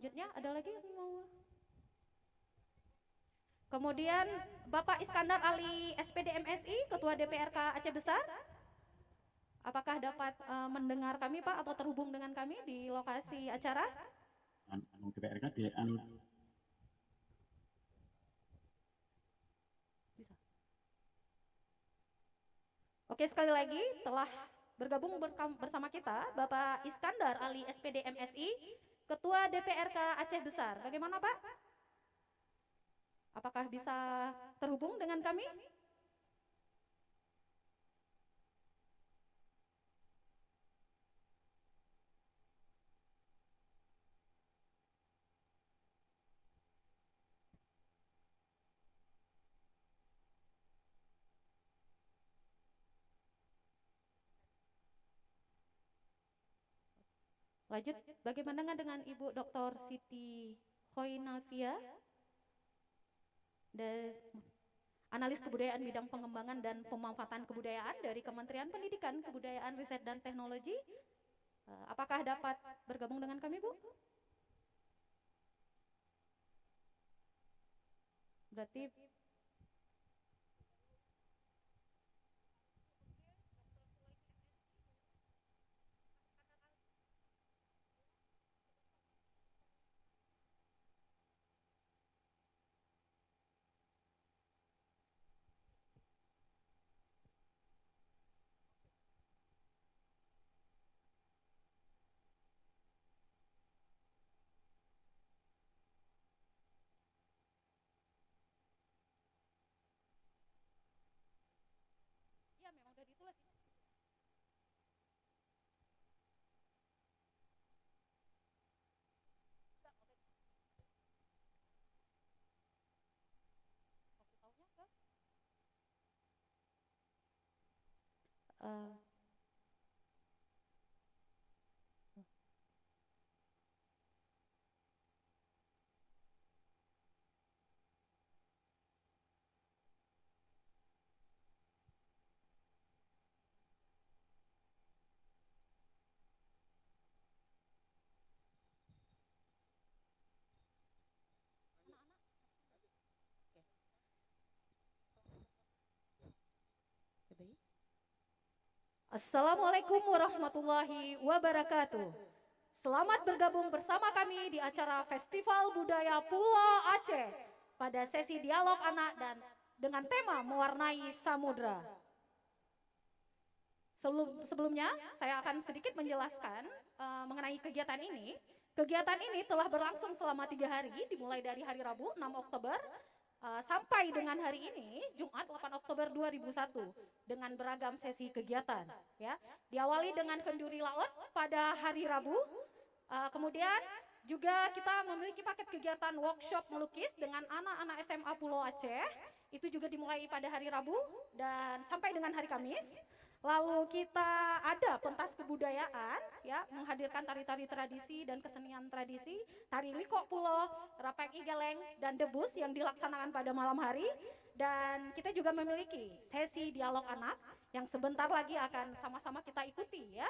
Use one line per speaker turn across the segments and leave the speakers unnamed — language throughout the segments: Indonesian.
Selanjutnya ada lagi yang mau? Kemudian Bapak Iskandar Ali SPD MSI, Ketua DPRK Aceh Besar. Apakah dapat mendengar kami Pak atau terhubung dengan kami di lokasi acara?
DPRK
Bisa. Oke, sekali lagi telah bergabung bersama kita Bapak Iskandar Ali SPD MSI, Ketua DPRK Aceh Besar. Bagaimana Pak? Apakah bisa terhubung dengan kami? Lanjut, bagaimana dengan Ibu Dr. Siti Khoinafia dari analis kebudayaan bidang pengembangan dan pemanfaatan kebudayaan dari Kementerian Pendidikan, Kebudayaan, Riset dan Teknologi. Apakah dapat bergabung dengan kami, Bu? Berarti ya memang udah ditulis. Kasih taunya ke uh, anak-anak. Oke. Assalamualaikum warahmatullahi wabarakatuh. Selamat bergabung bersama kami di acara Festival Budaya Pulau Aceh pada sesi dialog anak dan dengan tema mewarnai samudra. Sebelumnya saya akan sedikit menjelaskan mengenai kegiatan ini. Kegiatan ini telah berlangsung selama 3 hari, dimulai dari hari Rabu 6 Oktober sampai dengan hari ini Jumat 8 Oktober 2001 dengan beragam sesi kegiatan. Ya, diawali dengan kenduri laut pada hari Rabu. Kemudian juga kita memiliki paket kegiatan workshop melukis dengan anak-anak SMA Pulau Aceh. Itu juga dimulai pada hari Rabu dan sampai dengan hari Kamis. Lalu kita ada pentas kebudayaan, ya, menghadirkan tari-tari tradisi dan kesenian tradisi, tari liko pulo, rapek igeleng, dan debus yang dilaksanakan pada malam hari. Dan kita juga memiliki sesi dialog anak yang sebentar lagi akan sama-sama kita ikuti, ya.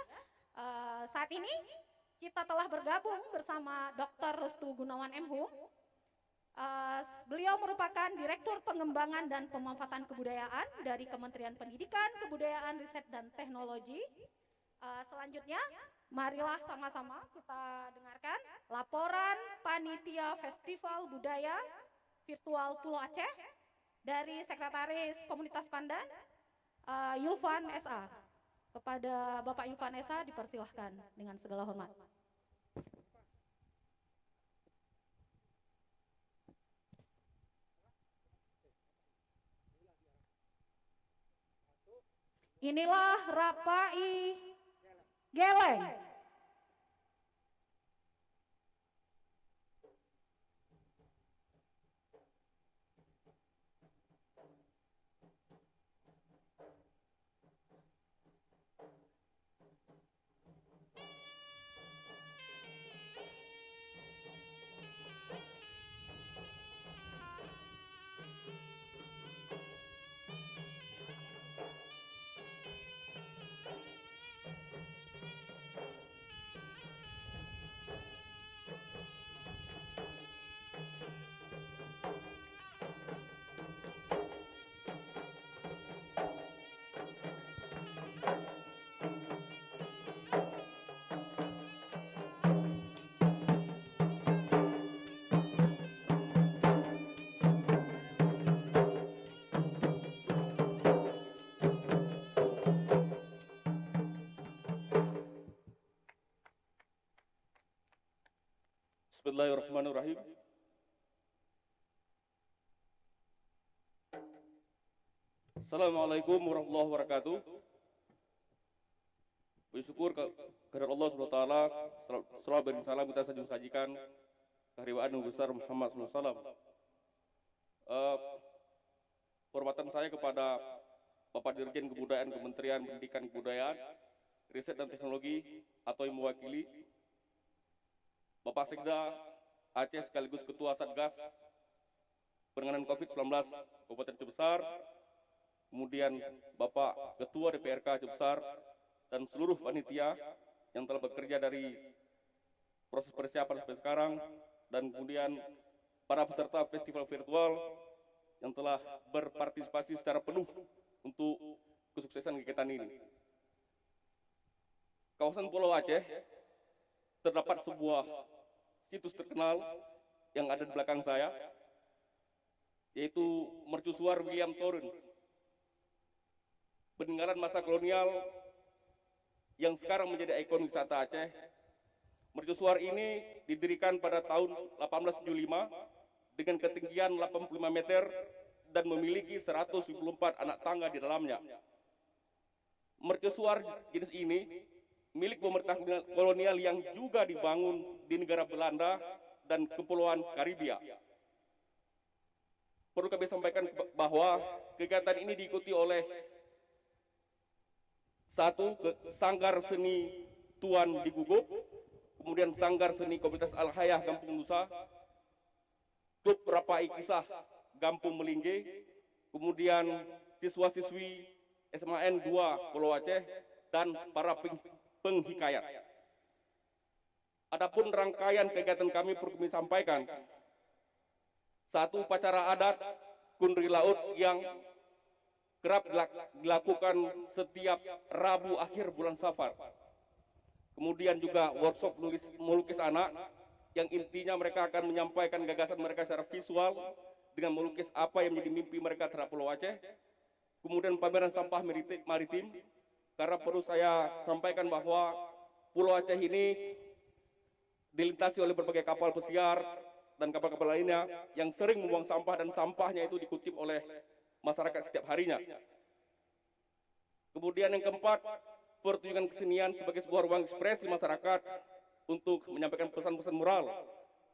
Saat ini kita telah bergabung bersama Dr. Restu Gunawan M. Hum. Beliau merupakan Direktur Pengembangan dan Pemanfaatan Kebudayaan dari Kementerian Pendidikan, Kebudayaan, Riset dan Teknologi. Selanjutnya, marilah sama-sama kita dengarkan laporan Panitia Festival Budaya Virtual Pulau Aceh dari Sekretaris Komunitas Pandan, Yulfan SA. Kepada Bapak Yulfan SA dipersilahkan dengan segala hormat. Inilah Rapai Geleng.
Bismillahirrahmanirrahim. Assalamualaikum warahmatullahi wabarakatuh. Bersyukur kepada Allah Subhanahu wa taala, salawat dan salam kita sajikan kehadiran Nabi besar Muhammad sallallahu alaihi wasallam. Hormatan saya kepada Bapak Dirjen Kebudayaan Kementerian Pendidikan Kebudayaan, Riset dan Teknologi atau yang mewakili Bapak Sekda Aceh sekaligus Ketua Satgas Penanganan COVID-19 Kabupaten Aceh Besar, kemudian Bapak Ketua DPRK Aceh Besar, dan seluruh panitia yang telah bekerja dari proses persiapan sampai sekarang, dan kemudian para peserta festival virtual yang telah berpartisipasi secara penuh untuk kesuksesan kegiatan ini. Kawasan Pulau Aceh terdapat sebuah situs terkenal yang ada di belakang saya, yaitu Mercusuar William Torrens, peninggalan masa kolonial yang sekarang menjadi ikon wisata Aceh. Mercusuar ini didirikan pada tahun 1875 dengan ketinggian 85 meter dan memiliki 174 anak tangga di dalamnya. Mercusuar jenis ini milik pemerintah kolonial yang juga dibangun di negara Belanda dan Kepulauan Karibia. Perlu kami sampaikan bahwa kegiatan ini diikuti oleh satu, Sanggar Seni Tuan di Gugup, kemudian Sanggar Seni Komunitas Al-Hayah Gampung Nusa, Klub Rapai Kisah Gampung Melingge, kemudian siswa-siswi SMAN 2 Pulau Aceh, dan para penghikayat. Adapun rangkaian kegiatan kami perlu kami sampaikan. Satu, upacara adat Kundri Laut yang kerap dilakukan setiap Rabu akhir bulan Safar. Kemudian juga workshop melukis anak yang intinya mereka akan menyampaikan gagasan mereka secara visual dengan melukis apa yang menjadi mimpi mereka terhadap Pulau Aceh. Kemudian pameran sampah maritim, karena perlu saya sampaikan bahwa Pulau Aceh ini dilintasi oleh berbagai kapal pesiar dan kapal-kapal lainnya yang sering membuang sampah, dan sampahnya itu dikutip oleh masyarakat setiap harinya. Kemudian yang keempat, pertunjukan kesenian sebagai sebuah ruang ekspresi masyarakat untuk menyampaikan pesan-pesan moral.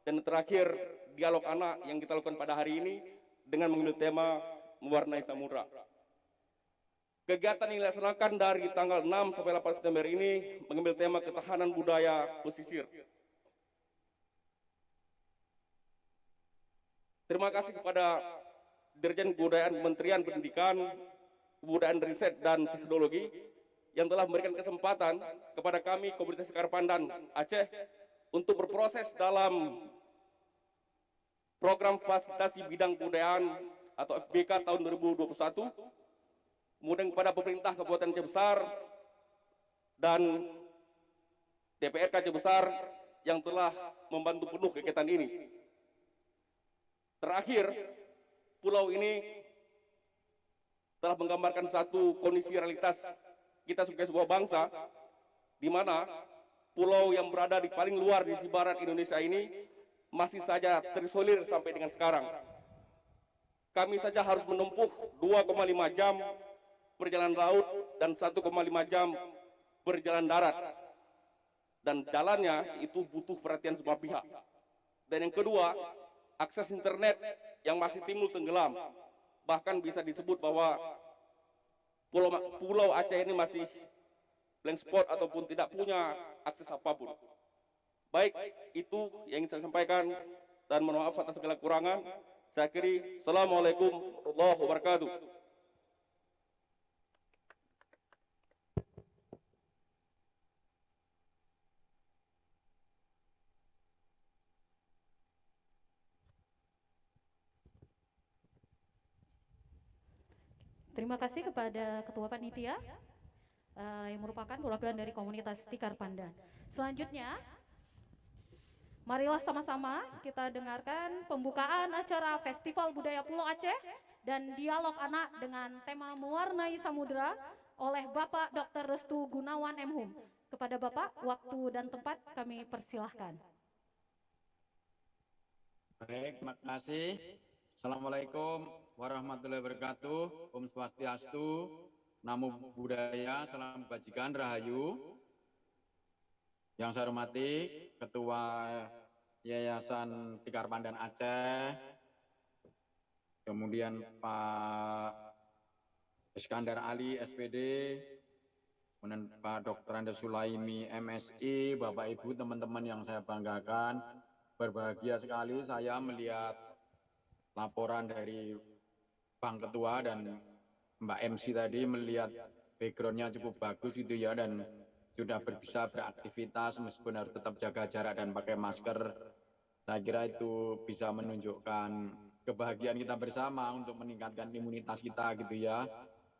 Dan terakhir, dialog anak yang kita lakukan pada hari ini dengan mengambil tema Mewarnai Samudra. Kegiatan yang dilaksanakan dari tanggal 6 sampai 8 September ini mengambil tema ketahanan budaya pesisir. Terima kasih kepada Dirjen Kebudayaan Kementerian Pendidikan, Kebudayaan Riset dan Teknologi yang telah memberikan kesempatan kepada kami Komunitas Sekar Pandan Aceh untuk berproses dalam program fasilitasi bidang kebudayaan atau FBK tahun 2021. Kemudian kepada pemerintah Kabupaten Aceh Besar dan DPRK Aceh Besar yang telah membantu penuh kegiatan ini. Terakhir, pulau ini telah menggambarkan satu kondisi realitas kita sebagai sebuah bangsa, di mana pulau yang berada di paling luar di sisi barat Indonesia ini masih saja terisolir sampai dengan sekarang. Kami saja harus menempuh 2,5 jam perjalanan laut dan 1,5 jam perjalanan darat. Dan jalannya itu butuh perhatian semua pihak. Dan yang kedua, akses internet yang masih timbul tenggelam. Bahkan bisa disebut bahwa Pulau Aceh ini masih blank spot ataupun tidak punya akses apapun. Baik, itu yang ingin saya sampaikan, dan mohon maaf atas segala kekurangan. Saya akhiri. Assalamualaikum warahmatullahi wabarakatuh.
Terima kasih kepada Ketua Panitia yang merupakan perwakilan dari komunitas Tikar Pandan. Selanjutnya, marilah sama-sama kita dengarkan pembukaan acara Festival Budaya Pulau Aceh dan dialog anak dengan tema Mewarnai Samudra oleh Bapak Dr. Restu Gunawan M. Hum. Kepada Bapak, waktu dan tempat kami persilahkan.
Baik, terima kasih. Assalamualaikum warahmatullahi wabarakatuh. Om Swastiastu, Namo Buddhaya, Salam Kebajikan, Rahayu. Yang saya hormati Ketua Yayasan Tikar Pandan Aceh, kemudian Pak Iskandar Ali, SPD, kemudian Pak Dr. Anda Sulaimi, MSI, Bapak Ibu, teman-teman yang saya banggakan. Berbahagia sekali saya melihat laporan dari Bang Ketua dan Mbak MC tadi, melihat backgroundnya cukup bagus itu ya, dan sudah bisa beraktivitas meskipun harus tetap jaga jarak dan pakai masker. Saya kira itu bisa menunjukkan kebahagiaan kita bersama untuk meningkatkan imunitas kita gitu ya.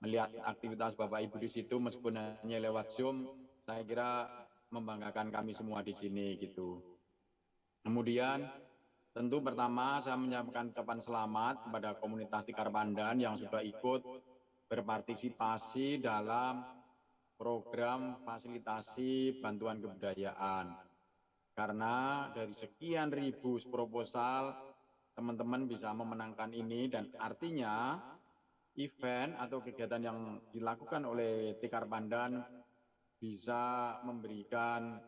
Melihat aktivitas Bapak Ibu di situ meskipun hanya lewat Zoom, saya kira membanggakan kami semua di sini gitu. Kemudian tentu pertama saya menyampaikan ucapan selamat kepada komunitas Tikar Pandan yang sudah ikut berpartisipasi dalam program fasilitasi bantuan kebudayaan. Karena dari sekian ribu proposal, teman-teman bisa memenangkan ini, dan artinya event atau kegiatan yang dilakukan oleh Tikar Pandan bisa memberikan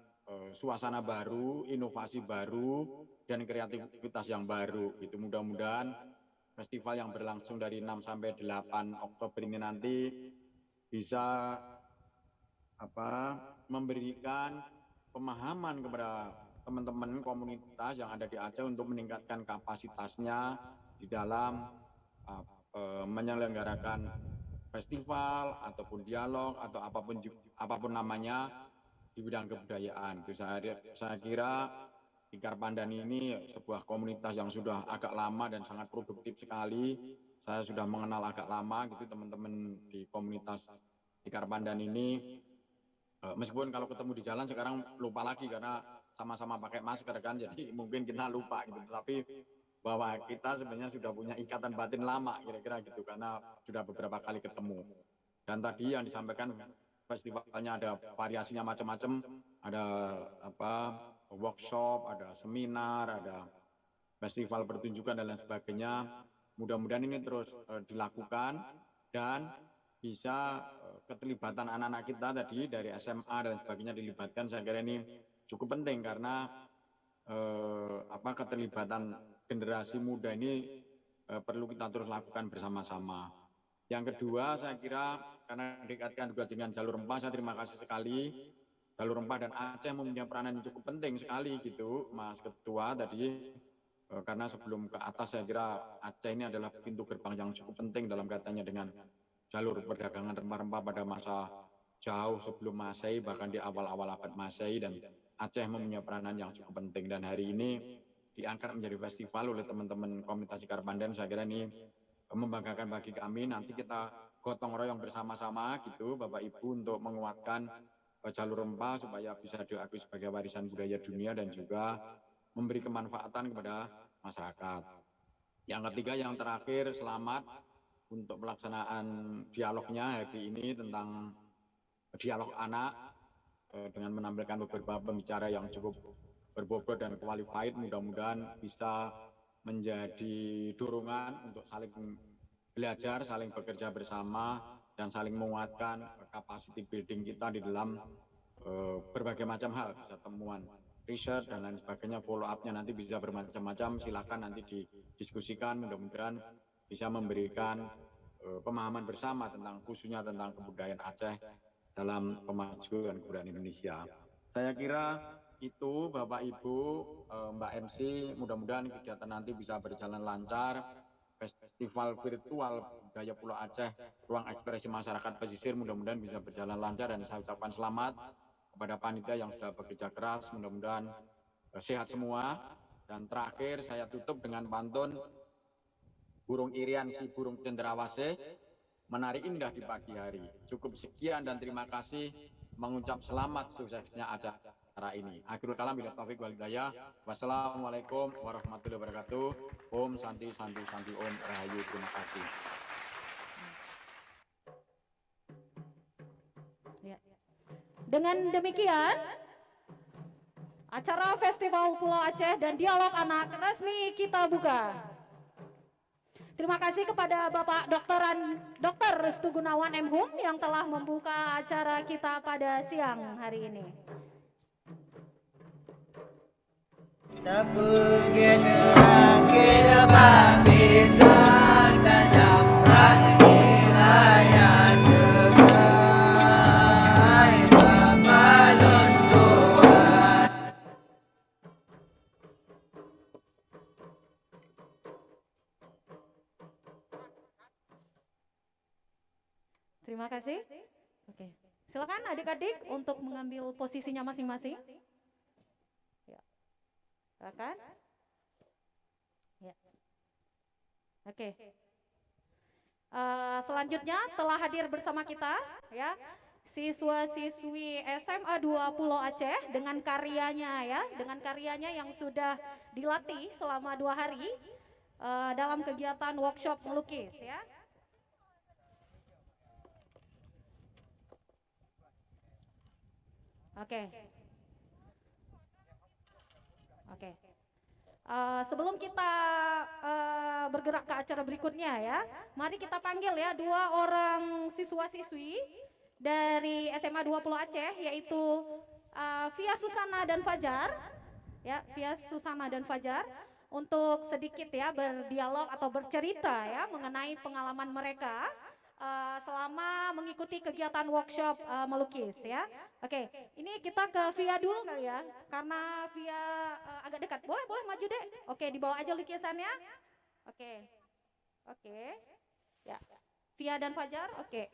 suasana baru, inovasi baru, dan kreativitas yang baru. Itu mudah-mudahan festival yang berlangsung dari 6 sampai 8 Oktober ini nanti bisa memberikan pemahaman kepada teman-teman komunitas yang ada di Aceh untuk meningkatkan kapasitasnya di dalam menyelenggarakan festival ataupun dialog atau apapun namanya di bidang kebudayaan. Itu saya kira Tikar Pandan ini sebuah komunitas yang sudah agak lama dan sangat produktif sekali. Saya sudah mengenal agak lama gitu teman-teman di komunitas Tikar Pandan ini. Meskipun kalau ketemu di jalan sekarang lupa lagi karena sama-sama pakai masker kan, jadi mungkin kita lupa gitu. Tapi bahwa kita sebenarnya sudah punya ikatan batin lama kira-kira gitu, karena sudah beberapa kali ketemu. Dan tadi yang disampaikan festivalnya ada variasinya macam-macam, ada workshop, ada seminar, ada festival pertunjukan dan lain sebagainya. Mudah-mudahan ini terus dilakukan dan bisa keterlibatan anak-anak kita tadi dari SMA dan sebagainya dilibatkan. Saya kira ini cukup penting karena keterlibatan generasi muda ini perlu kita terus lakukan bersama-sama. Yang kedua, saya kira karena dikaitkan juga dengan jalur rempah, saya terima kasih sekali. Jalur rempah dan Aceh mempunyai peranan yang cukup penting sekali gitu, Mas Ketua tadi. Karena sebelum ke atas saya kira Aceh ini adalah pintu gerbang yang cukup penting dalam kaitannya dengan jalur perdagangan rempah-rempah pada masa jauh sebelum Masehi, bahkan di awal-awal abad Masehi, dan Aceh mempunyai peranan yang cukup penting. Dan hari ini diangkat menjadi festival oleh teman-teman komunitas Tikar Pandan. Saya kira ini membanggakan bagi kami. Nanti kita gotong royong bersama-sama gitu Bapak Ibu untuk menguatkan jalur rempah supaya bisa diakui sebagai warisan budaya dunia dan juga memberi kemanfaatan kepada masyarakat. Yang ketiga, yang terakhir, selamat untuk pelaksanaan dialognya hari ini tentang dialog anak dengan menampilkan beberapa pembicara yang cukup berbobot dan qualified. Mudah-mudahan bisa menjadi dorongan untuk saling belajar, saling bekerja bersama, dan saling menguatkan capacity building kita di dalam berbagai macam hal, bisa temuan riset dan lain sebagainya, follow up-nya nanti bisa bermacam-macam. Silakan nanti didiskusikan, mudah-mudahan bisa memberikan pemahaman bersama tentang khususnya tentang kebudayaan Aceh dalam pemajuan kebudayaan Indonesia. Saya kira itu Bapak Ibu, Mbak MC, mudah-mudahan kegiatan nanti bisa berjalan lancar. Festival virtual budaya Pulau Aceh, ruang ekspresi masyarakat pesisir, mudah-mudahan bisa berjalan lancar, dan saya ucapkan selamat kepada panitia yang sudah bekerja keras, mudah-mudahan sehat semua. Dan terakhir saya tutup dengan pantun burung irian si burung cendrawasih, menari indah di pagi hari. Cukup sekian dan terima kasih, mengucap selamat suksesnya acara ini. Akhirul kalam, bila taufik wal hidayah. Wassalamualaikum warahmatullahi wabarakatuh. Om Santi Santi Santi Om Rahayu. Terima kasih.
Dengan demikian, Acara Festival Pulau Aceh dan Dialog Anak resmi kita buka. Terima kasih kepada Bapak Dr. Restu Gunawan M.Hum yang telah membuka acara kita pada siang hari ini.
Tak pergi nerang ke depan bisa tak dapat hilayat kegai Bapak Tuhan.
Terima kasih. Oke, silakan adik-adik untuk mengambil posisinya masing-masing. Ya. Silakan. Ya. Oke. Selanjutnya telah hadir bersama kita, ya, siswa-siswi SMA 2 Pulau Aceh dengan karyanya, ya, dengan karyanya yang sudah dilatih selama 2 hari dalam kegiatan workshop melukis, ya. Oke. Oke. Sebelum kita bergerak ke acara berikutnya, ya, mari kita panggil, ya, 2 orang siswa-siswi dari SMA 2 Pulau Aceh, yaitu Via Susana dan Fajar, ya, Via Susana dan Fajar, untuk sedikit, ya, berdialog atau bercerita, ya, mengenai pengalaman mereka selama mengikuti kegiatan workshop melukis, ya. Oke, ini kita ke Via dulu kali, ya, karena Via agak dekat. Boleh maju deh. Oke, dibawa aja lukisannya. Oke, ya. Via dan Fajar, oke.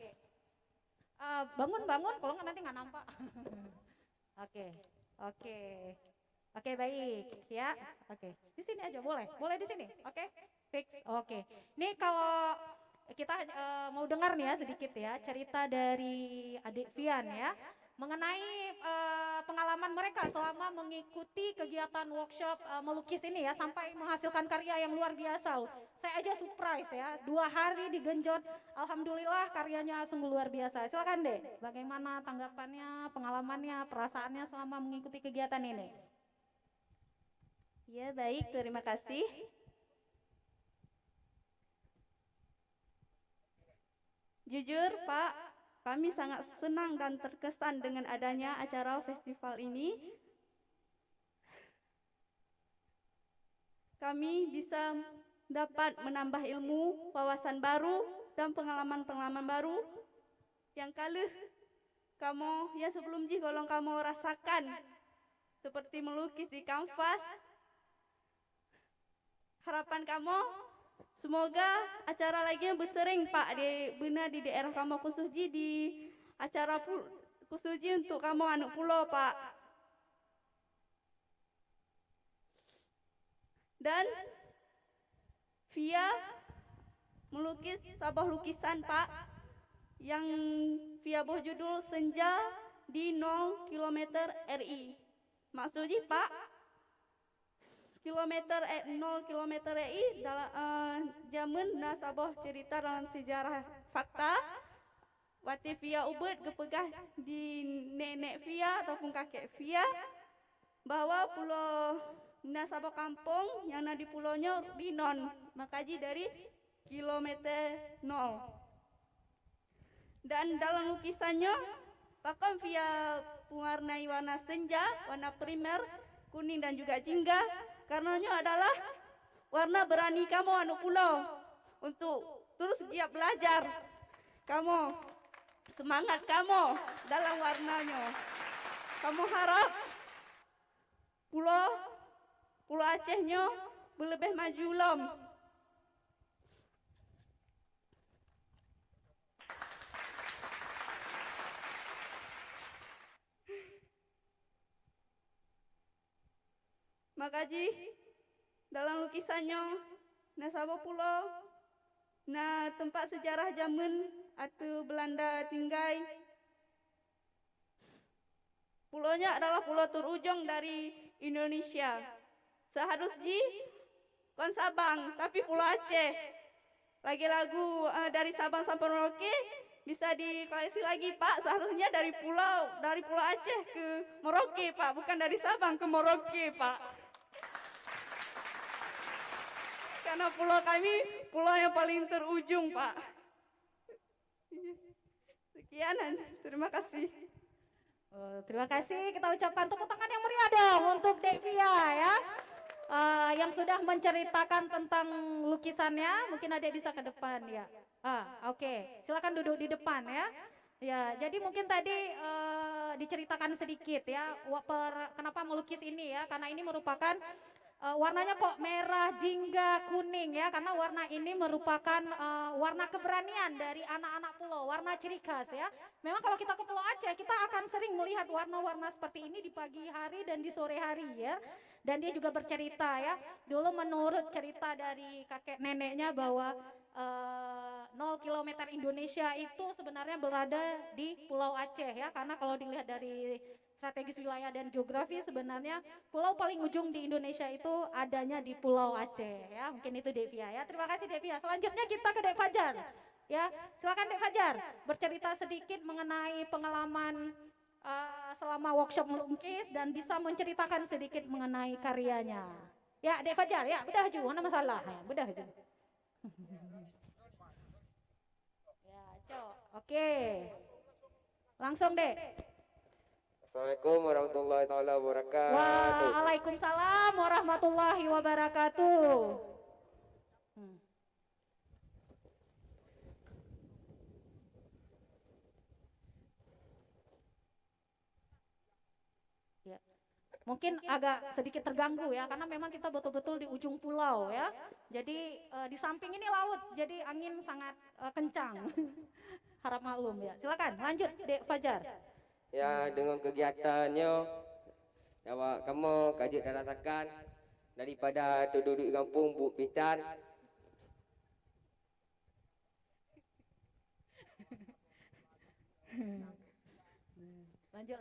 Bangun, kalau nggak nanti nggak nampak. Oke, baik, ya. Oke, di sini aja boleh di sini. Oke, fix. Oke, ini kalau kita mau dengar nih, ya, sedikit, ya, cerita dari adik Vian, ya, mengenai pengalaman mereka selama mengikuti kegiatan workshop melukis ini, ya, sampai menghasilkan karya yang luar biasa. Saya aja surprise, ya, 2 hari digenjot, alhamdulillah karyanya sungguh luar biasa. Silakan deh, bagaimana tanggapannya, pengalamannya, perasaannya selama mengikuti kegiatan ini?
Ya, baik, terima kasih. Jujur, Pak, kami sangat senang dan terkesan dengan adanya acara festival ini. Kami bisa dapat menambah ilmu, wawasan baru, dan pengalaman-pengalaman baru yang kamu, ya, sebelum golong kamu rasakan, seperti melukis di kanvas. Harapan kamu, semoga acara lagi bersering, Pak, di daerah kamu, khususnya di acara khususnya untuk kamu anak pulau, Pak. Dan Via melukis sebuah lukisan, Pak, yang Via berjudul Senja di 0 km RI. Maksudnya, Pak, 0 km RI dalam zaman sebuah cerita dalam sejarah fakta wati Via ubed kepegah di nenek Via ataupun kakek Via bahwa pulau sebuah kampung yang di pulaunya Rinon, makaji dari kilometer 0. Dan dalam lukisannya pakai Via mewarnai warna senja, warna primer, kuning dan juga jingga. Karenanya adalah warna berani kamu anu pulau untuk terus giat belajar. Kamu semangat kamu dalam warnanya. Kamu harap pulau Acehnya lebih maju lom. Makaji dalam lukisannya sebuah pulau, tempat sejarah zaman atau Belanda tinggai. Pulaunya adalah pulau terujung dari Indonesia. Seharusnya kon Sabang, tapi Pulau Aceh. Lagi lagu dari Sabang sampai Merauke, bisa dikoleksi lagi Pak. Seharusnya dari Pulau Aceh ke Merauke Pak, bukan dari Sabang ke Merauke Pak. Karena pulau kami pulau yang paling terujung Pak. Sekian, terima kasih.
Terima kasih, kita ucapkan tepuk tangan yang meriah dong untuk Devia ya. Yang sudah menceritakan tentang lukisannya, mungkin adik bisa ke depan ya. Oke. Silakan duduk di depan ya. Ya, jadi mungkin tadi diceritakan sedikit ya, kenapa melukis ini ya, karena ini merupakan warnanya kok merah jingga kuning ya, karena warna ini merupakan warna keberanian dari anak-anak pulau, warna ciri khas ya. Memang kalau kita ke Pulau Aceh kita akan sering melihat warna-warna seperti ini di pagi hari dan di sore hari ya. Dan dia juga bercerita ya, dulu menurut cerita dari kakek neneknya bahwa 0 km Indonesia itu sebenarnya berada di Pulau Aceh ya, karena kalau dilihat dari strategis wilayah dan geografi sebenarnya pulau paling ujung di Indonesia itu adanya di Pulau Aceh ya. Mungkin itu Devia ya. Terima kasih Devia. Selanjutnya kita ke Dek Fajar. Ya, silakan Dek Fajar bercerita sedikit mengenai pengalaman selama workshop melukis dan bisa menceritakan sedikit mengenai karyanya. Ya, Dek Fajar ya, udah Ju, mana masalah? Ya, udah Ju. Ya, Cok. Oke. Langsung Dek.
Assalamualaikum warahmatullahi taala wabarakatuh.
Waalaikumsalam warahmatullahi wabarakatuh. Ya. Mungkin agak sedikit terganggu ya, karena memang kita betul-betul di ujung pulau ya. Jadi di samping ini laut, jadi angin sangat kencang. Harap maklum ya. Silakan lanjut Dek Fajar.
Ya, dengan kegiatannya awak kamu kaji dan rasakan daripada duduk di kampung Bu Pitan.
Lanjut.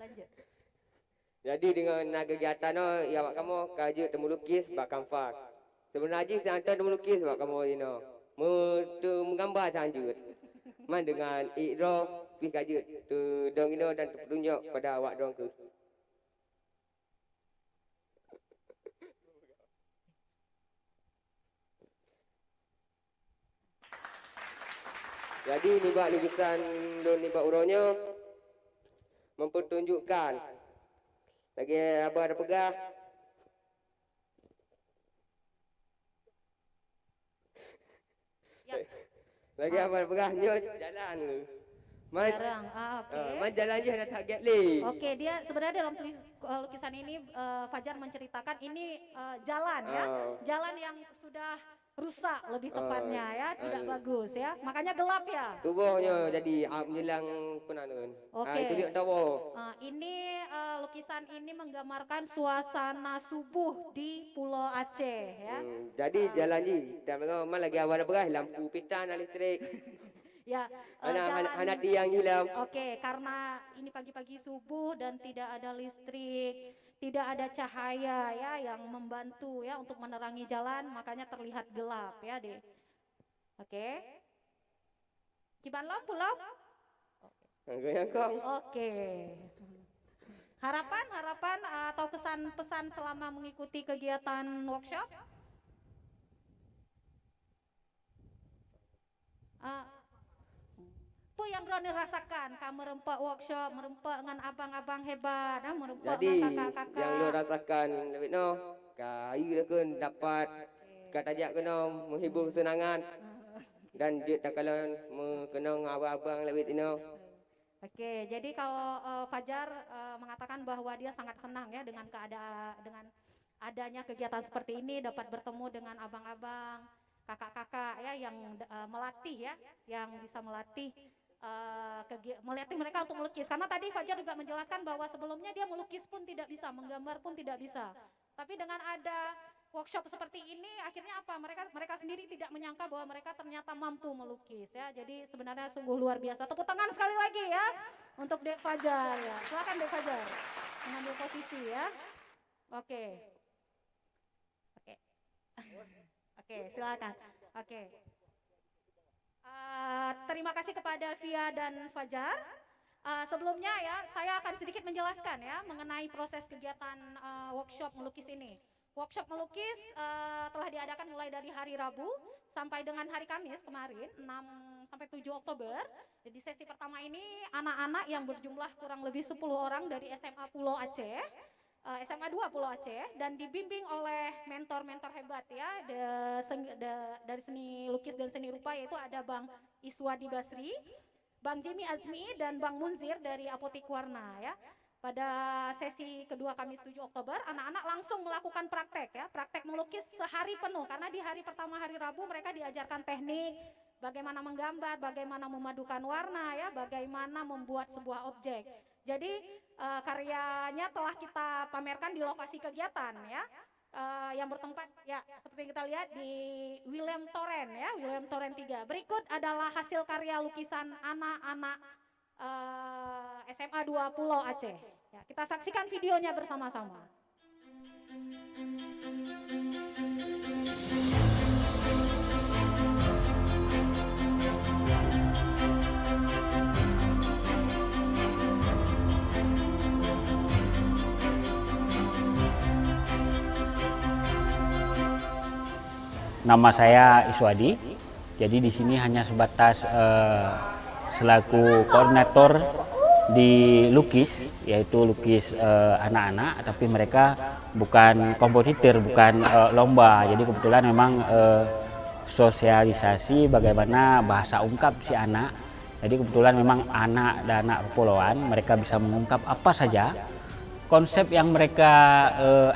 Jadi dengan kegiatannya ya awak kamu kaji temu lukis bak kanvas. Sebenarnya santai temu lukis bak kamu ini. Menggambar sanjut. Man dengan ikro pi kaji tu dong ini dan petunjuk pada awak dong ke. Jadi nibak lukisan dan nibak uronya mempertunjukkan lagi apa ada pegah.
Ya.
Lagi apa ada pegahnya jalan. Man,
Jarang. Oke.
man jalan je nak target li.
Oke, dia sebenarnya dalam lukisan ini Fajar menceritakan ini jalan ya, jalan yang sudah rusak lebih tepatnya ya, tidak bagus ya, makanya gelap ya.
Tubuhnya jadi menjelang penanun.
Oke.
Itu dia tahu.
Ini lukisan ini menggambarkan suasana subuh di Pulau Aceh ya.
Jadi jalan je. Tak memang lagi awal berah lampu pitan listrik.
Ya,
Anak tiang hilang.
Oke, karena ini pagi-pagi subuh dan tidak ada listrik, tidak ada cahaya ya yang membantu ya untuk menerangi jalan, makanya terlihat gelap ya, Dek. Oke. Kiban lampu lah.
Goyang kong.
Oke. Harapan atau kesan pesan selama mengikuti kegiatan workshop? Apa yang Roni rasakan? Kamu merempak workshop, merempak dengan abang-abang hebat, merempak
Jadi
dengan kakak-kakak.
yang lo rasakan lebih no, kayu dah kan dapat kata ajak kena menghibur kesenangan dan dia tak kalah kena abang-abang lebih no.
Oke, jadi kalau Fajar mengatakan bahwa dia sangat senang ya dengan adanya kegiatan seperti ini, dapat bertemu dengan abang-abang, kakak-kakak ya yang melatih ya, yang bisa melatih mereka untuk melukis. Karena tadi Fajar juga menjelaskan bahwa sebelumnya dia melukis pun tidak bisa, menggambar pun tidak bisa. Tapi dengan ada workshop seperti ini, akhirnya apa? Mereka sendiri tidak menyangka bahwa mereka ternyata mampu melukis ya. Jadi sebenarnya sungguh luar biasa. Tepuk tangan sekali lagi ya untuk Dek Fajar ya. Silakan Dek Fajar mengambil posisi ya. Oke. Oke, silakan. Oke. Terima kasih kepada Via dan Fajar. Sebelumnya ya, saya akan sedikit menjelaskan ya mengenai proses kegiatan workshop melukis ini. Workshop melukis telah diadakan mulai dari hari Rabu sampai dengan hari Kamis kemarin, 6 sampai 7 Oktober. Jadi sesi pertama ini anak-anak yang berjumlah kurang lebih 10 orang dari SMA Pulau Aceh, SMA 2 Pulau Aceh, dan dibimbing oleh mentor-mentor hebat ya dari seni lukis dan seni rupa, yaitu ada Bang Iswadi Basri, Bang Jimmy Azmi, dan Bang Munzir dari Apotik Warna ya. Pada sesi kedua Kamis 7 Oktober, anak-anak langsung melakukan praktek ya, praktek melukis sehari penuh, karena di hari pertama hari Rabu mereka diajarkan teknik, bagaimana menggambar, bagaimana memadukan warna ya, bagaimana membuat sebuah objek. Jadi karyanya telah kita pamerkan di lokasi kegiatan ya. Yang bertempat ya seperti yang kita lihat di William Toren ya, William Toren 3. Berikut adalah hasil karya lukisan anak-anak SMA 2 Pulau Aceh. Ya, kita saksikan videonya bersama-sama.
Nama saya Iswadi. Jadi di sini hanya sebatas selaku koordinator di lukis, yaitu lukis anak-anak, tapi mereka bukan kompetitor, bukan lomba. Jadi kebetulan memang sosialisasi bagaimana bahasa ungkap si anak. Jadi kebetulan memang anak dan anak kepulauan, mereka bisa mengungkap apa saja. Konsep yang mereka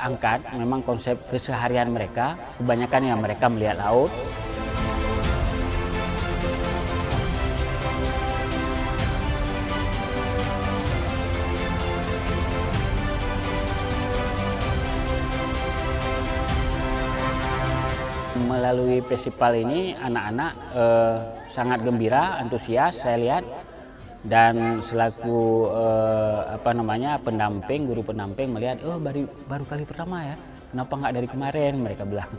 angkat memang konsep keseharian mereka, kebanyakan yang mereka melihat laut. Melalui festival ini anak-anak sangat gembira, antusias saya lihat, dan selaku pendamping, guru pendamping melihat, oh baru kali pertama ya, kenapa nggak dari kemarin, mereka bilang.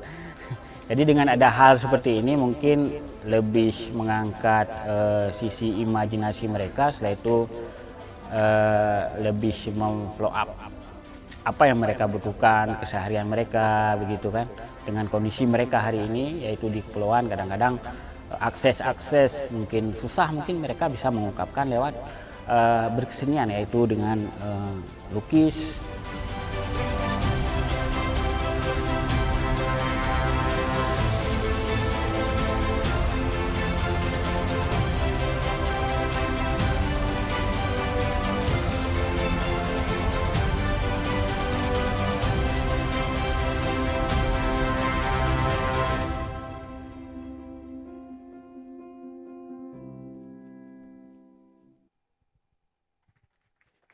Jadi dengan ada hal seperti ini mungkin lebih mengangkat sisi imajinasi mereka, setelah itu lebih memflow up apa yang mereka butuhkan, keseharian mereka begitu kan, dengan kondisi mereka hari ini, yaitu di kepulauan kadang-kadang akses mungkin susah, mungkin mereka bisa mengungkapkan lewat berkesenian, yaitu dengan lukis.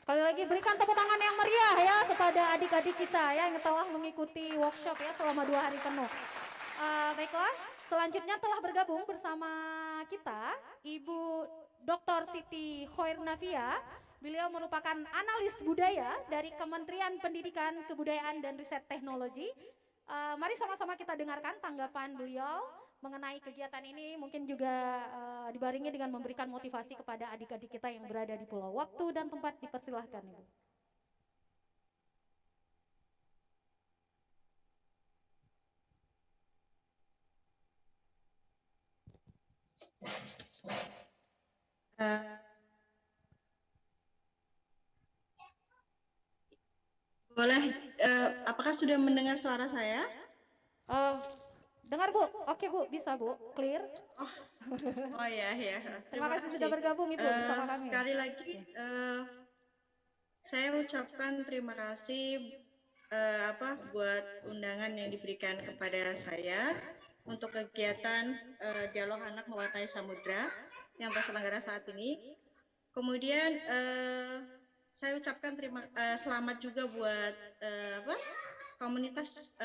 Sekali lagi berikan tepuk tangan yang meriah ya kepada adik-adik kita ya yang telah mengikuti workshop ya selama 2 hari penuh. Baiklah, selanjutnya telah bergabung bersama kita Ibu Dr. Siti Khoirnavia. Beliau merupakan analis budaya dari Kementerian Pendidikan, Kebudayaan dan Riset Teknologi. Mari sama-sama kita dengarkan tanggapan beliau mengenai kegiatan ini, mungkin juga dibarengi dengan memberikan motivasi kepada adik-adik kita yang berada di pulau. Waktu dan tempat dipersilahkan, Ibu.
Boleh, apakah sudah mendengar suara saya?
Dengar Bu, oke Bu, bisa Bu, clear.
Oh ya, ya.
Terima kasih sudah bergabung Ibu bersama kami.
Sekali lagi, saya ucapkan terima kasih buat undangan yang diberikan kepada saya untuk kegiatan dialog anak mewarnai samudra yang terselenggara saat ini. Kemudian saya ucapkan selamat juga buat komunitas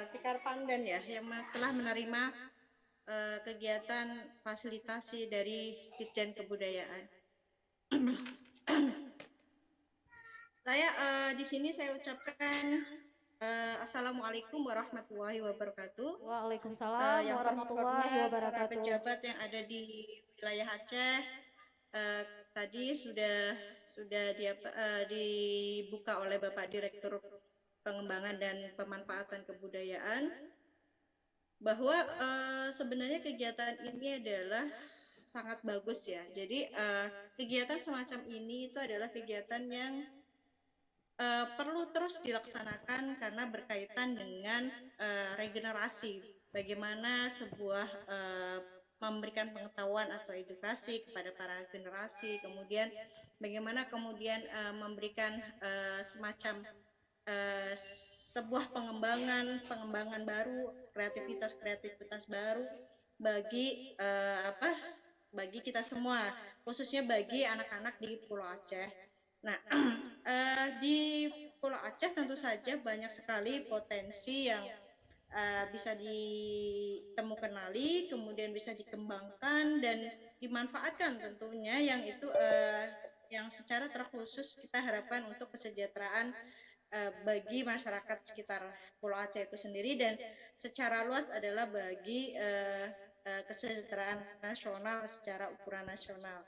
Tikar Pandan ya yang telah menerima kegiatan fasilitasi dari Ditjen Kebudayaan. Saya di sini saya ucapkan Assalamualaikum warahmatullahi wabarakatuh.
Waalaikumsalam
Yang
warahmatullahi
terhormat para
wabarakatuh.
pejabat yang ada di wilayah Aceh, tadi sudah dibuka oleh Bapak Direktur Pengembangan dan Pemanfaatan Kebudayaan bahwa sebenarnya kegiatan ini adalah sangat bagus ya. Jadi kegiatan semacam ini itu adalah kegiatan yang perlu terus dilaksanakan karena berkaitan dengan regenerasi. Bagaimana sebuah memberikan pengetahuan atau edukasi kepada para generasi, kemudian bagaimana kemudian memberikan semacam sebuah pengembangan baru, kreativitas baru bagi bagi kita semua, khususnya bagi anak-anak di Pulau Aceh. Nah, di Pulau Aceh tentu saja banyak sekali potensi yang bisa ditemukan, kemudian bisa dikembangkan dan dimanfaatkan tentunya, yang itu yang secara terkhusus kita harapkan untuk kesejahteraan bagi masyarakat sekitar Pulau Aceh itu sendiri, dan secara luas adalah bagi kesejahteraan nasional secara ukuran nasional.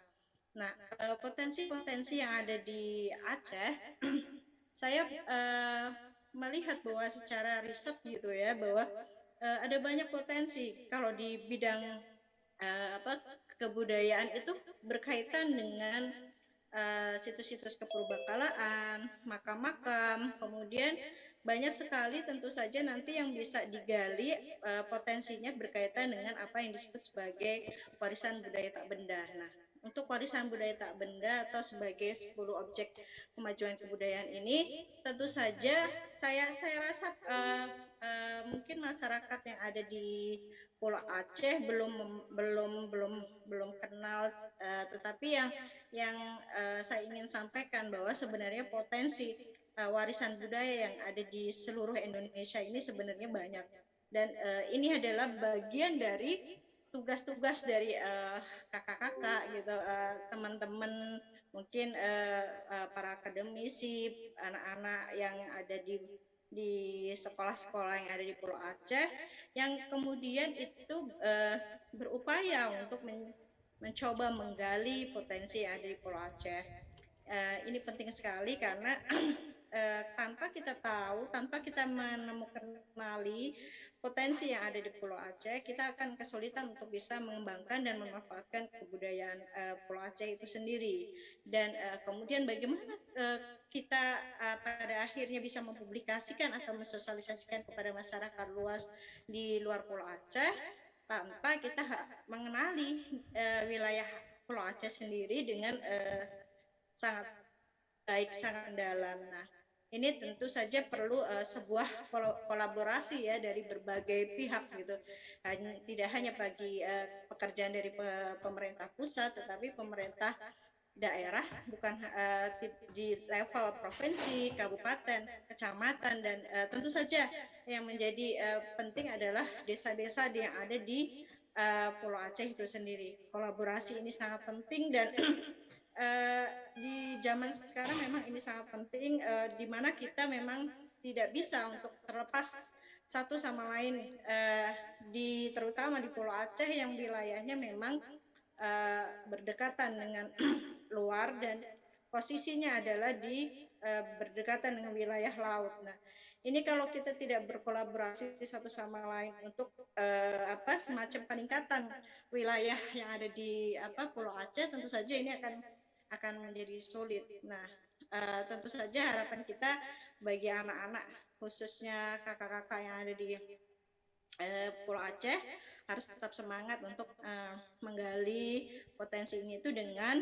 Nah, potensi-potensi yang ada di Aceh, saya melihat bahwa secara riset gitu ya, bahwa ada banyak potensi kalau di bidang kebudayaan itu berkaitan dengan situs-situs kepurbakalaan, makam-makam, kemudian banyak sekali tentu saja nanti yang bisa digali potensinya berkaitan dengan apa yang disebut sebagai warisan budaya tak benda. Nah, untuk warisan budaya tak benda atau sebagai 10 objek kemajuan kebudayaan ini, tentu saja saya rasa mungkin masyarakat yang ada di Pulau Aceh belum kenal, tetapi yang saya ingin sampaikan bahwa sebenarnya potensi warisan budaya yang ada di seluruh Indonesia ini sebenarnya banyak, dan ini adalah bagian dari tugas-tugas dari kakak-kakak gitu, teman-teman mungkin para akademisi, anak-anak yang ada di sekolah-sekolah yang ada di Pulau Aceh, yang kemudian itu berupaya untuk mencoba menggali potensi yang ada di Pulau Aceh. Ini penting sekali karena tanpa kita tahu, tanpa kita menemukan potensi yang ada di Pulau Aceh, kita akan kesulitan untuk bisa mengembangkan dan memanfaatkan kebudayaan Pulau Aceh itu sendiri. Dan kemudian bagaimana kita pada akhirnya bisa mempublikasikan atau mensosialisasikan kepada masyarakat luas di luar Pulau Aceh tanpa kita mengenali wilayah Pulau Aceh sendiri dengan sangat baik, sangat dalam. Nah, ini tentu saja perlu sebuah kolaborasi ya dari berbagai pihak gitu. Tidak hanya bagi pekerjaan dari pemerintah pusat, tetapi pemerintah daerah, bukan di level provinsi, kabupaten, kecamatan, dan tentu saja yang menjadi penting adalah desa-desa yang ada di Pulau Aceh itu sendiri. Kolaborasi ini sangat penting, dan di zaman sekarang memang ini sangat penting, di mana kita memang tidak bisa untuk terlepas satu sama lain, terutama di Pulau Aceh yang wilayahnya memang berdekatan dengan luar dan posisinya adalah berdekatan dengan wilayah laut. Nah, ini kalau kita tidak berkolaborasi satu sama lain untuk semacam peningkatan wilayah yang ada di Pulau Aceh, tentu saja ini akan menjadi sulit. Nah, tentu saja harapan kita bagi anak-anak, khususnya kakak-kakak yang ada di Pulau Aceh, harus tetap semangat untuk menggali potensi ini itu dengan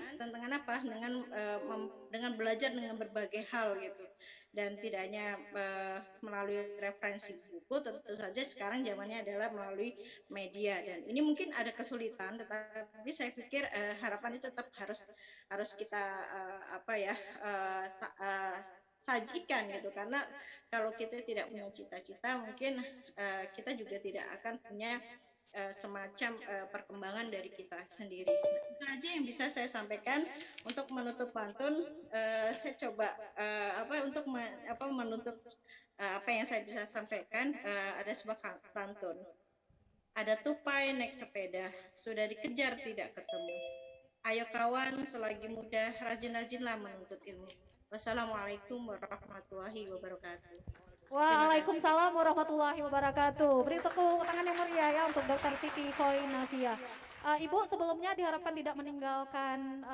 belajar dengan berbagai hal gitu, dan tidak hanya melalui referensi buku. Tentu saja sekarang zamannya adalah melalui media, dan ini mungkin ada kesulitan, tetapi saya pikir harapan itu tetap harus kita sajikan gitu, karena kalau kita tidak punya cita-cita, mungkin kita juga tidak akan punya semacam perkembangan dari kita sendiri. Nah, itu aja yang bisa saya sampaikan. Untuk menutup pantun, saya coba untuk menutup apa yang saya bisa sampaikan, ada sebuah pantun. Ada tupai naik sepeda, sudah dikejar tidak ketemu. Ayo kawan, selagi muda, rajin-rajinlah menuntut ilmu. Wassalamualaikum warahmatullahi wabarakatuh.
Waalaikumsalam warahmatullahi wabarakatuh. Beri tepuk tangan yang meriah ya untuk Dr. Siti Khoinafia. Ibu sebelumnya diharapkan tidak meninggalkan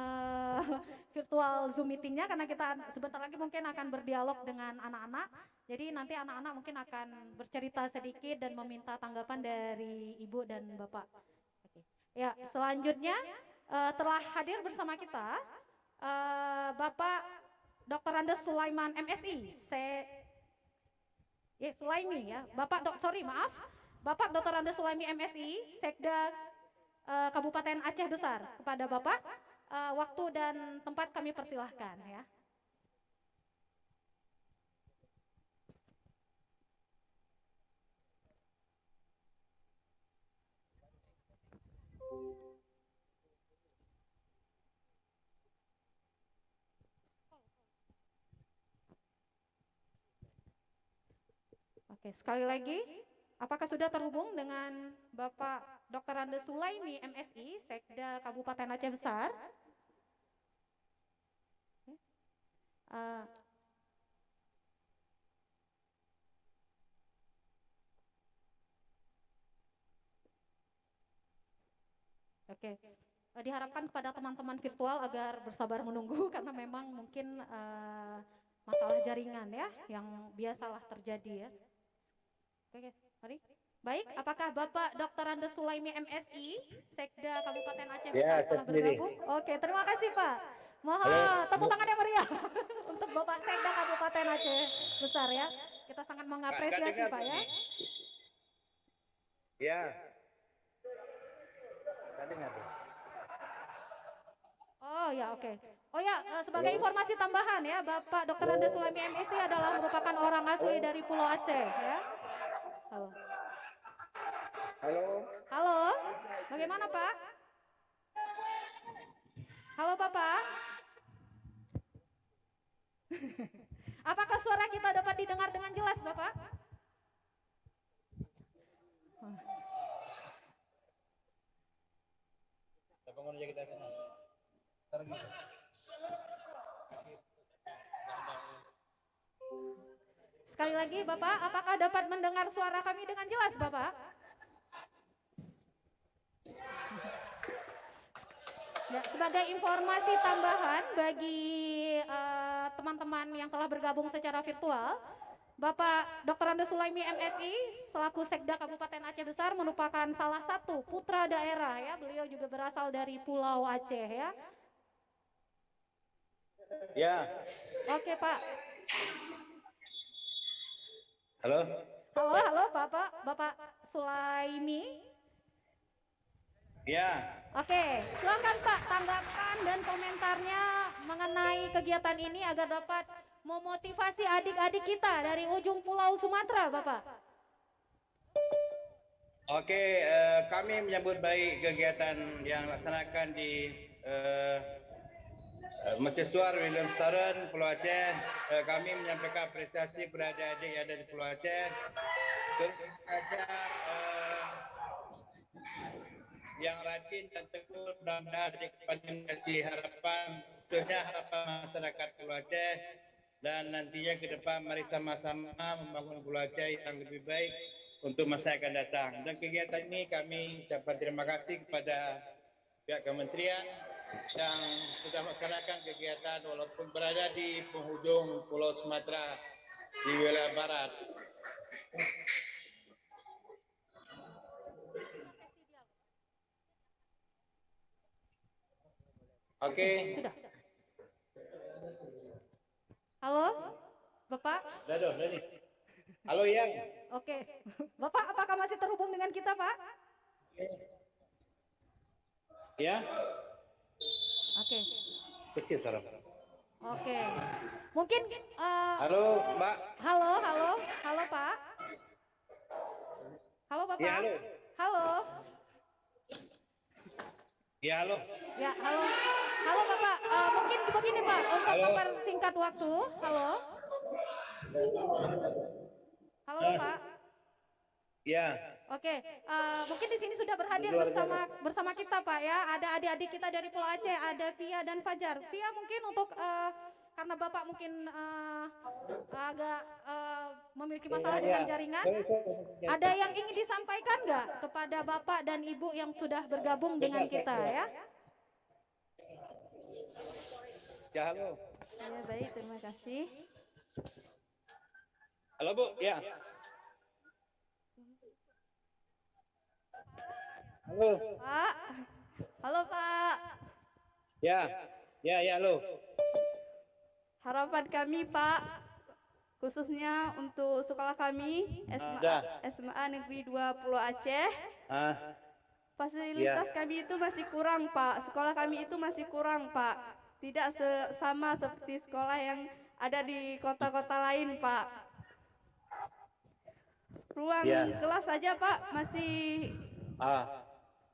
virtual Zoom meetingnya karena kita sebentar lagi mungkin akan berdialog dengan anak-anak. Jadi nanti anak-anak mungkin akan bercerita sedikit dan meminta tanggapan dari Ibu dan Bapak. Oke. Ya, selanjutnya telah hadir bersama kita Bapak Dr. Andes Sulaiman MSI. Sulaimi ya, Bapak Bapak Dr. Andes Sulaimi MSI, Sekda Kabupaten Aceh Besar. Kepada Bapak, waktu dan tempat kami persilahkan ya. Oke, sekali lagi, apakah sudah terhubung dengan Bapak Dr. Andes Sulaimi MSI, Sekda Kabupaten Aceh Besar? Oke, diharapkan kepada teman-teman virtual agar bersabar menunggu karena memang mungkin masalah jaringan ya, yang biasalah terjadi ya. Oke, mari. Baik, apakah Bapak Dr. Andes Sulaimi MSI, Sekda Kabupaten Aceh Besar telah bergabung? Oke, terima kasih Pak. Mohon tepuk tangan yang meriah untuk Bapak Sekda Kabupaten Aceh Besar ya. Kita sangat mengapresiasi Pak ya.
Ya. Dengar.
Oh ya, oke. Oh ya, sebagai informasi tambahan ya, Bapak Dr. Andes Sulaimi MSI adalah merupakan orang asli dari Pulau Aceh ya. Halo.
Halo.
Halo, bagaimana Pak? Halo Bapak. Apakah suara kita dapat didengar dengan jelas Bapak? Sekali lagi Bapak, apakah dapat mendengar suara kami dengan jelas Bapak? Ya, sebagai informasi tambahan bagi teman-teman yang telah bergabung secara virtual, Bapak Dr. Andes Sulaimi MSI selaku Sekda Kabupaten Aceh Besar merupakan salah satu putra daerah ya. Beliau juga berasal dari Pulau Aceh ya.
Ya.
Oke Pak.
Halo.
Halo Bapak Sulaimi.
Ya.
Oke, silakan Pak tanggapan dan komentarnya mengenai kegiatan ini agar dapat memotivasi adik-adik kita dari ujung Pulau Sumatera, Bapak.
Oke, kami menyambut baik kegiatan yang dilaksanakan di Mercusuar William Staren, Pulau Aceh. Kami menyampaikan apresiasi kepada adik-adik yang ada di Pulau Aceh. Terus ajar yang rajin dan tekun, mudah-mudahan dikasih harapan, khususnya harapan masyarakat Pulau Aceh, dan nantinya ke depan mari sama-sama membangun Pulau Aceh yang lebih baik untuk masa yang akan datang. Dan kegiatan ini kami ucapkan terima kasih kepada pihak kementerian yang sudah melaksanakan kegiatan walaupun berada di penghujung Pulau Sumatera di wilayah barat. Oke.
Sudah. Halo, Bapak.
Udah nih. Halo Yang.
Oke, Bapak apakah masih terhubung dengan kita, Pak?
Ya.
Oke.
Kecil suara.
Oke. Mungkin.
Halo Mbak.
Halo Pak. Halo Bapak.
Ya, halo.
Halo.
Ya halo.
Ya, halo Bapak. Mungkin begini Pak, untuk
Halo.
mempersingkat waktu. Halo. Halo Bapak.
Ya,
Oke, mungkin di sini sudah berhadir bersama kita Pak ya. Ada adik-adik kita dari Pulau Aceh, ada Via dan Fajar. Via mungkin untuk karena Bapak mungkin agak memiliki masalah dengan jaringan, ada yang ingin disampaikan nggak kepada Bapak dan Ibu yang sudah bergabung dengan kita ya?
ya halo.
Ya baik, terima kasih.
Halo Bu, ya. Halo.
Pak, halo Pak.
Ya, halo.
Harapan kami Pak, khususnya untuk sekolah kami SMA Negeri 2 Pulau Aceh, fasilitas kami itu masih kurang Pak. Sekolah kami itu masih kurang Pak. Tidak sama seperti sekolah yang ada di kota-kota lain Pak. Ruang kelas saja Pak masih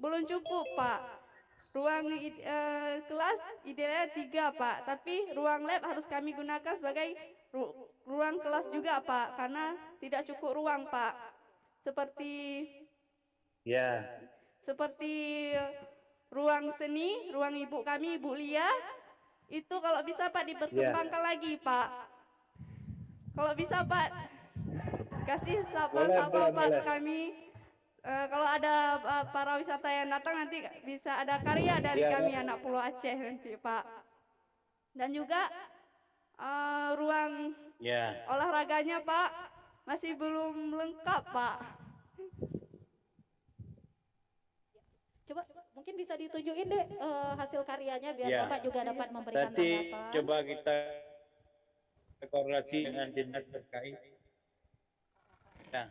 belum cukup Pak. Ruang kelas idealnya 3 Pak, tapi ruang lab harus kami gunakan sebagai ruang kelas juga Pak, karena tidak cukup ruang Pak. Seperti ruang seni, ruang ibu kami, Ibu Lia, itu kalau bisa Pak diperkembangkan lagi Pak. Kalau bisa Pak, kasih sabar-sabar Pak kami. Kalau ada para wisata yang datang nanti bisa ada karya dari kami anak Pulau Aceh nanti Pak. Dan juga ruang olahraganya Pak masih belum lengkap Pak.
Coba mungkin bisa ditunjukin deh hasil karyanya biar Bapak juga dapat memberikan
Nanti
tanggapan.
coba kita koordinasi dengan dinas terkait. Ya.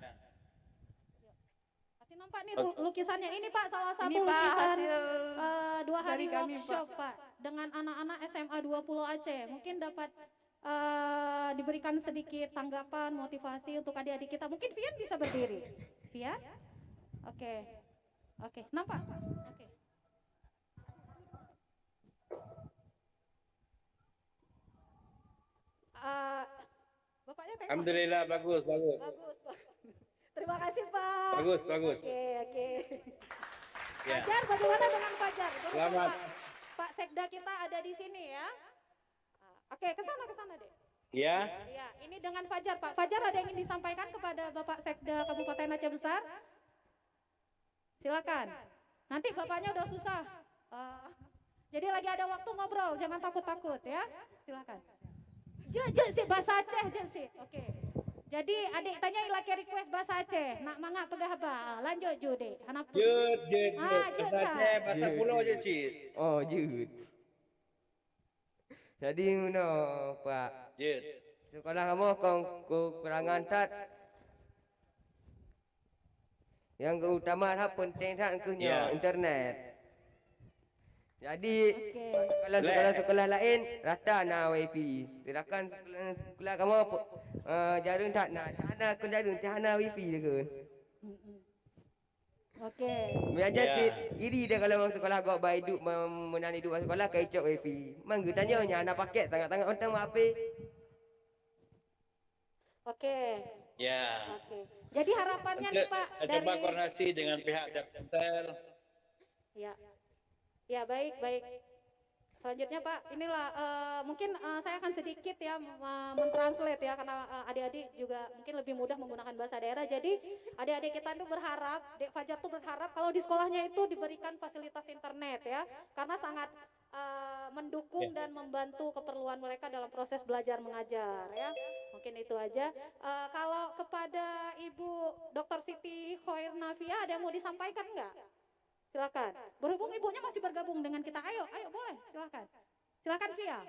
Masih nampak nih lukisannya ini Pak, salah satu
Ini, Pak,
lukisan
hasil
2 hari
dari kami,
workshop Pak dengan anak-anak SMA 2 Pulau Aceh. Mungkin dapat diberikan sedikit tanggapan, motivasi untuk adik-adik kita. Mungkin Vian bisa berdiri. Vian? Oke, nampak? Oke. Bapaknya kayak
Alhamdulillah bagus.
bagus. Terima kasih Pak.
Bagus.
Oke.
Ya.
Fajar, bagaimana dengan Fajar? Berhubung
Selamat.
Pak Sekda kita ada di sini ya. Oke, ke sana deh.
Ya.
Iya, ini dengan Fajar Pak. Fajar ada yang ingin disampaikan kepada Bapak Sekda Kabupaten Aceh Besar? Silakan. Nanti bapaknya udah susah. Jadi lagi ada waktu ngobrol, jangan takut-takut ya. Silakan. Je sih bahasa Aceh je sih. Oke. Jadi adik tanya ilaki request bahasa Aceh. Nak mangga pegah ba. Lanjut jude. Hanap.
Jud.
Jud.
Bahasa pulau je, Cik.
Oh, Jud. Jadi mana Pak?
Jud.
Sekolah kamu kekurangan tat. Yang utama adalah penting tak kunya internet. Jadi kalau sekolah lain rata na wifi. Sedangkan sekolah kamu jaring tak na. Tak ada kun jaring tak na wifi je kun.
Oke.
Mengajar iri dia kalau orang sekolah gak baik hidup menani hidup sekolah kecok wifi. Mangga tanya anak paket sangat-sangat orang apa?
Oke.
Ya.
Oke. Jadi harapannya nih Pak dari
Coba koordinasi dengan pihak Telkomsel.
Ya baik. Selanjutnya Pak, inilah mungkin saya akan sedikit ya mentranslate ya karena adik-adik juga mungkin lebih mudah menggunakan bahasa daerah. Jadi adik-adik kita itu berharap, Dek Fajar tuh berharap kalau di sekolahnya itu diberikan fasilitas internet ya, karena sangat mendukung dan membantu keperluan mereka dalam proses belajar mengajar ya. Mungkin itu aja. Kalau kepada Ibu Dr. Siti Khoirnafia ada yang mau disampaikan enggak? Silakan. Berhubung ibunya masih bergabung dengan kita. Ayo boleh, silakan. Silakan Via.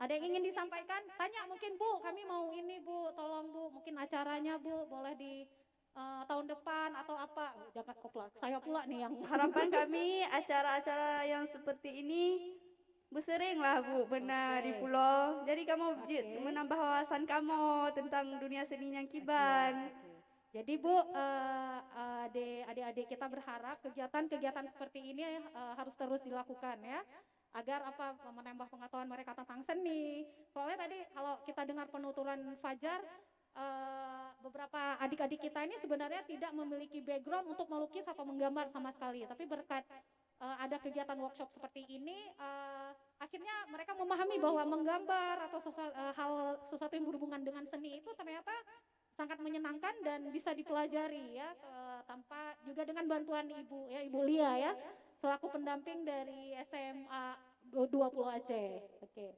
Ada yang ingin disampaikan? Tanya mungkin Bu, kami mau ini Bu, tolong Bu, mungkin acaranya Bu, boleh di tahun depan atau apa? Jangan koplak. Saya pula nih yang
Harapan kami acara-acara yang seperti ini bersering lah Bu, benar di pulau. Jadi kamu menambah wawasan kamu tentang dunia seni yang kiban.
Jadi Bu, adik-adik kita berharap kegiatan-kegiatan seperti ini harus terus dilakukan ya, agar menambah pengetahuan mereka tentang seni. Soalnya tadi kalau kita dengar penuturan Fajar, beberapa adik-adik kita ini sebenarnya tidak memiliki background untuk melukis atau menggambar sama sekali, tapi berkat ada kegiatan workshop seperti ini, akhirnya mereka memahami bahwa menggambar atau sesuatu yang berhubungan dengan seni itu ternyata sangat menyenangkan dan bisa dipelajari ya, tanpa juga dengan bantuan Ibu Lia ya, selaku pendamping dari SMA 20 Aceh. Oke.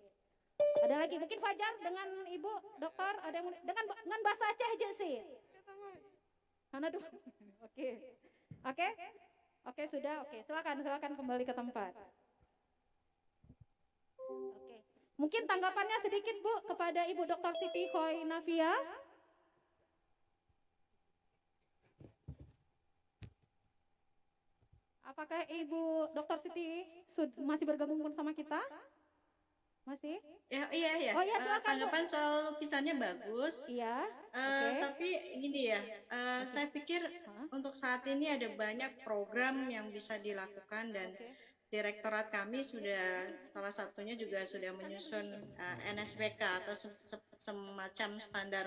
Ada lagi mungkin Fajar dengan Ibu Dokter, ada yang dengan bahasa Aceh aja sih. Mana dulu? Oke, sudah. Oke, silakan kembali ke tempat. Oke. Mungkin tanggapannya sedikit Bu kepada Ibu Dr. Siti Khoinafia. Apakah Ibu Dr. Siti masih bergabung bersama kita? Masih?
Iya.
Oh iya, silakan.
Tanggapan soal lukisannya bagus.
Iya.
Tapi gini ya, saya pikir untuk saat ini ada banyak program yang bisa dilakukan dan direktorat kami sudah salah satunya juga sudah menyusun NSBK atau semacam standar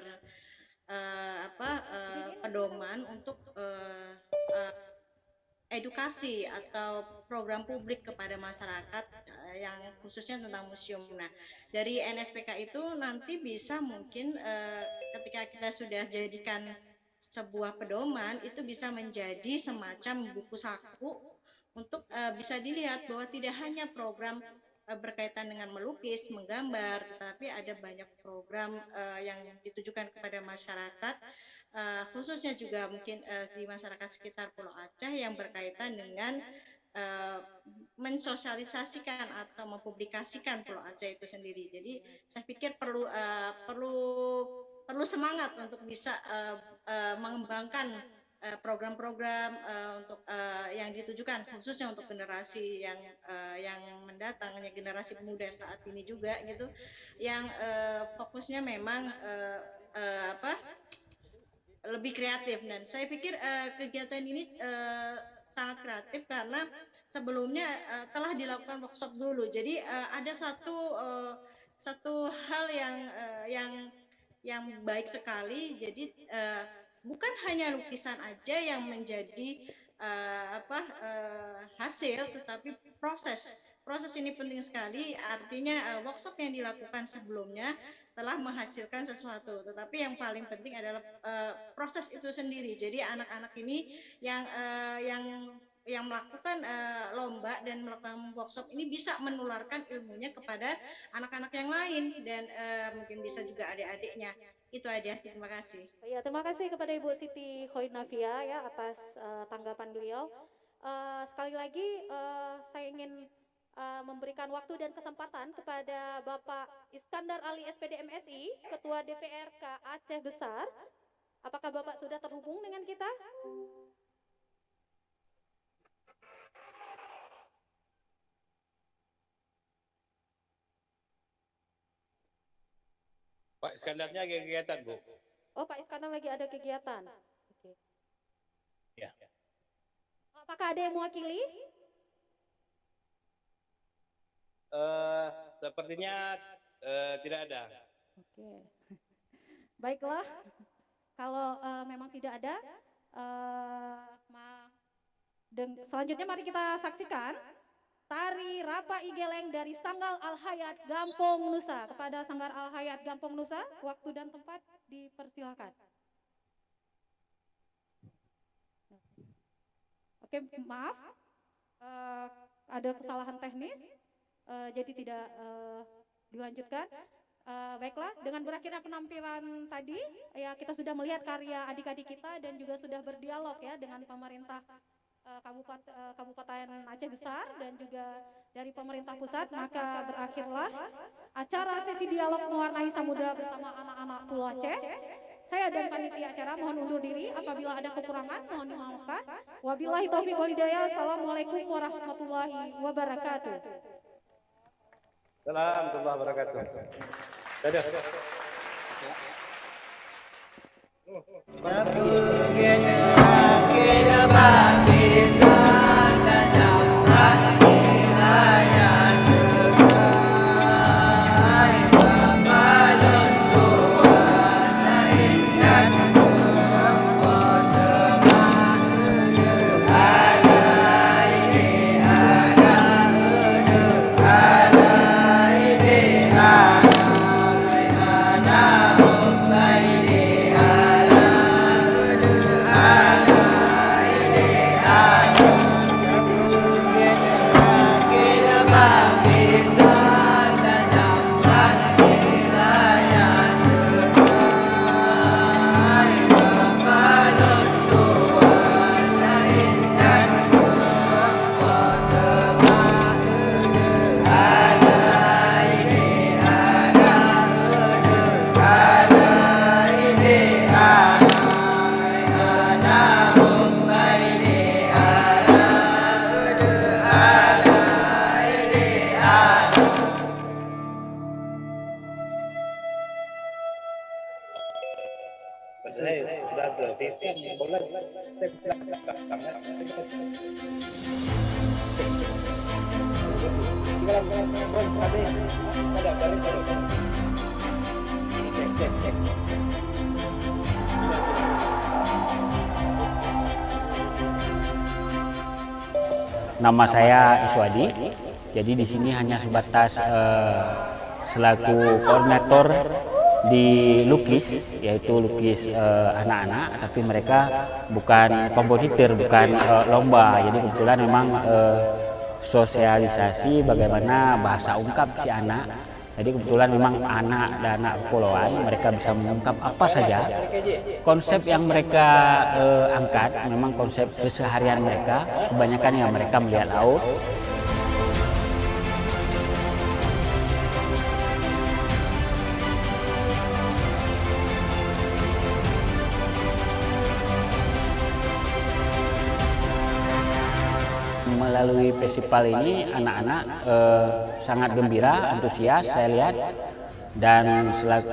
pedoman untuk edukasi atau program publik kepada masyarakat yang khususnya tentang museum. Nah, dari NSPK itu nanti bisa mungkin ketika kita sudah jadikan sebuah pedoman, itu bisa menjadi semacam buku saku untuk bisa dilihat bahwa tidak hanya program berkaitan dengan melukis, menggambar, tetapi ada banyak program yang ditujukan kepada masyarakat, khususnya juga mungkin di masyarakat sekitar Pulau Aceh yang berkaitan dengan mensosialisasikan atau mempublikasikan Pulau Aceh itu sendiri. Jadi saya pikir perlu semangat untuk bisa mengembangkan program-program untuk yang ditujukan khususnya untuk generasi yang mendatang, generasi muda saat ini juga gitu, yang fokusnya memang lebih kreatif. Dan saya pikir kegiatan ini sangat kreatif karena sebelumnya telah dilakukan workshop dulu. Jadi ada satu hal yang baik sekali. Jadi bukan hanya lukisan aja yang menjadi hasil, tetapi proses ini penting sekali. Artinya workshop yang dilakukan sebelumnya telah menghasilkan sesuatu, tetapi yang paling penting adalah proses itu sendiri. Jadi anak-anak ini yang melakukan lomba dan melakukan workshop ini bisa menularkan ilmunya kepada anak-anak yang lain dan mungkin bisa juga adik-adiknya. Itu aja, terima kasih.
Ya, terima kasih kepada Ibu Siti Khoinafia ya atas tanggapan beliau. Sekali lagi saya ingin memberikan waktu dan kesempatan kepada Bapak Iskandar Ali SPD MSI, Ketua DPRK Aceh Besar. Apakah Bapak sudah terhubung dengan kita?
Pak Iskandarnya ada kegiatan, Bu.
Oh, Pak Iskandar lagi ada kegiatan. Oke.
Ya.
Apakah ada yang mewakili?
Sepertinya tidak ada.
Oke. Baiklah. Kalau memang tidak ada, selanjutnya mari kita saksikan tari Rapa Igeleng dari Sanggar Al-Hayat Gampong Nusa. Kepada Sanggar Al-Hayat Gampong Nusa, waktu dan tempat dipersilakan. Oke, maaf, ada kesalahan teknis, jadi tidak dilanjutkan. Baiklah, dengan berakhirnya penampilan tadi, ya kita sudah melihat karya adik-adik kita dan juga sudah berdialog ya dengan pemerintah Kabupaten Aceh Besar dan juga dari pemerintah pusat. Maka berakhirlah acara sesi dialog mewarnai samudera bersama anak-anak Pulau Aceh. Saya dan panitia acara mohon undur diri. Apabila ada kekurangan mohon dimaafkan. Wabillahi taufiq wal hidayah. Assalamualaikum warahmatullahi wabarakatuh.
Assalamualaikum warahmatullahi wabarakatuh. Dadah.
Bapak
Nama saya Iswadi. Jadi di sini hanya sebatas selaku koordinator di lukis, yaitu lukis anak-anak, tapi mereka bukan kompetitor, bukan lomba. Jadi kebetulan memang sosialisasi bagaimana bahasa ungkap si anak. Jadi kebetulan memang anak dan anak kepulauan mereka bisa mengungkap apa saja. Konsep yang mereka angkat memang konsep keseharian mereka, kebanyakan yang mereka melihat laut. Melalui festival ini anak-anak sangat gembira, antusias saya lihat, dan selaku